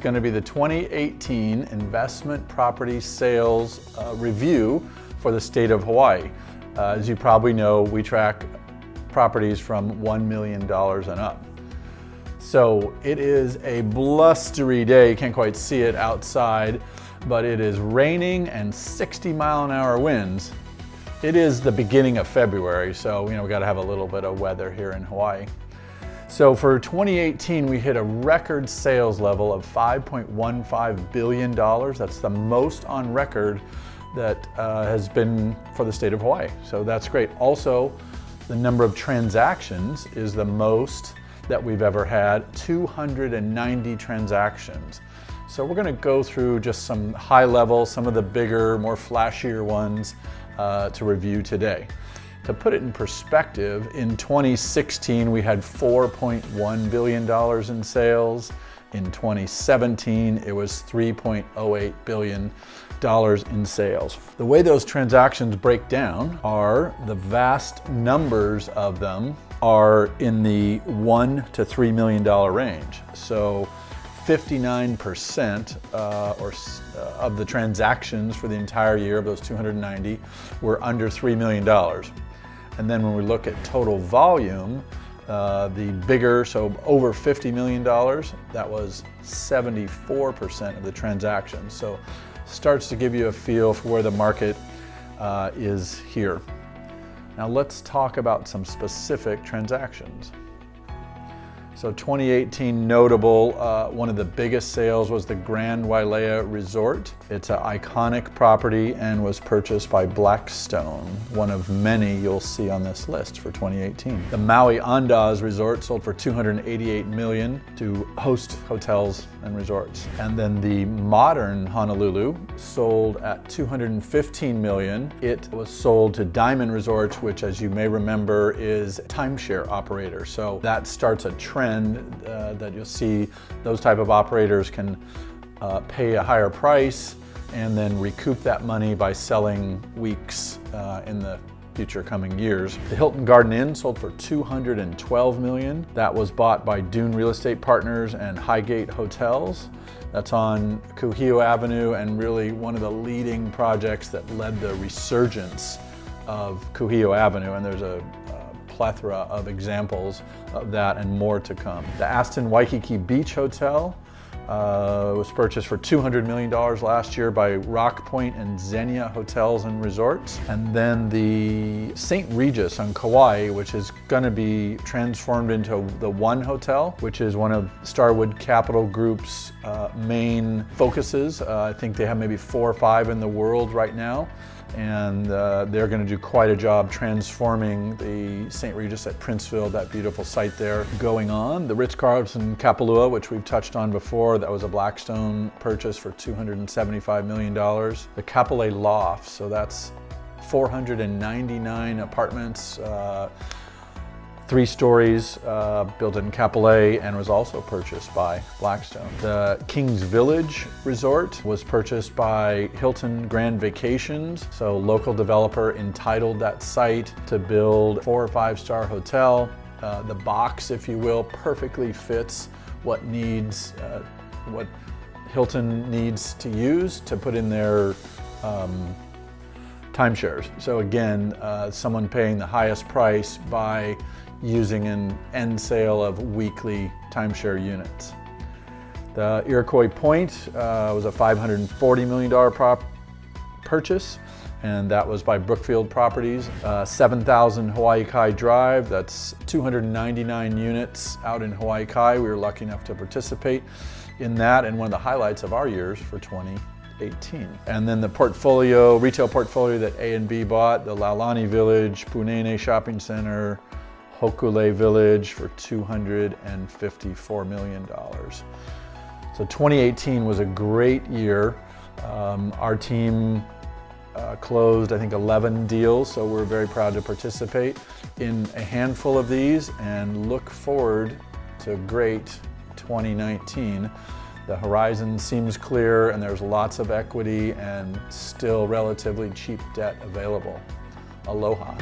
going to be the 2018 investment property sales review for the state of Hawaii. As you probably know, we track properties from $1 million and up. So it is a blustery day. You can't quite see it outside, but it is raining and 60-mile-an-hour winds. It is the beginning of February, so we got to have a little bit of weather here in Hawaii. So for 2018, we hit a record sales level of $5.15 billion. That's the most on record that has been for the state of Hawaii. So that's great. Also, the number of transactions is the most that we've ever had, 290 transactions. So we're going to go through just some high level, some of the bigger, more flashier ones to review today. To put it in perspective, in 2016 we had $4.1 billion in sales. In 2017 it was $3.08 billion in sales. The way those transactions break down are the vast numbers of them are in the $1 to $3 million range. So 59% of the transactions for the entire year of those 290 were under $3 million. And then when we look at total volume, the bigger, so over $50 million, that was 74% of the transactions. So starts to give you a feel for where the market is here. Now let's talk about some specific transactions. So 2018 notable, one of the biggest sales was the Grand Wailea Resort. It's an iconic property and was purchased by Blackstone, one of many you'll see on this list for 2018. The Maui Andaz Resort sold for $288 million to Host Hotels and Resorts. And then the modern Honolulu sold at $215 million. It was sold to Diamond Resorts, which, as you may remember, is a timeshare operator. So that starts a trend that you'll see. Those type of operators can pay a higher price and then recoup that money by selling weeks in the future coming years. The Hilton Garden Inn sold for $212 million. That was bought by Dune Real Estate Partners and Highgate Hotels. That's on Kuhio Avenue and really one of the leading projects that led the resurgence of Kuhio Avenue, and there's a plethora of examples of that and more to come. The Aston Waikiki Beach Hotel was purchased for $200 million last year by Rock Point and Xenia Hotels and Resorts. And then the St. Regis on Kauai, which is going to be transformed into the One Hotel, which is one of Starwood Capital Group's main focuses. I think they have maybe 4 or 5 in the world right now. And they're going to do quite a job transforming the St. Regis at Princeville, that beautiful site there. Going on, the Ritz-Carlton Kapalua, which we've touched on before, that was a Blackstone purchase for $275 million. The Kapolei Loft, so that's 499 apartments, 3 stories, built in Kapolei, and was also purchased by Blackstone. The Kings Village Resort was purchased by Hilton Grand Vacations. So local developer entitled that site to build a 4 or 5-star hotel. The box, if you will, perfectly fits what Hilton needs to use to put in their timeshares. So again, someone paying the highest price by using an end sale of weekly timeshare units. The Iroquois Point was a $540 million purchase, and that was by Brookfield Properties. 7,000 Hawaii Kai Drive, that's 299 units out in Hawaii Kai. We were lucky enough to participate in that, and one of the highlights of our years for 2018. And then the retail portfolio that A&B bought, the Laulani Village, Punene Shopping Center, Hokule Village for $254 million. So 2018 was a great year. Our team closed, I think, 11 deals, so we're very proud to participate in a handful of these and look forward to a great 2019. The horizon seems clear and there's lots of equity and still relatively cheap debt available. Aloha.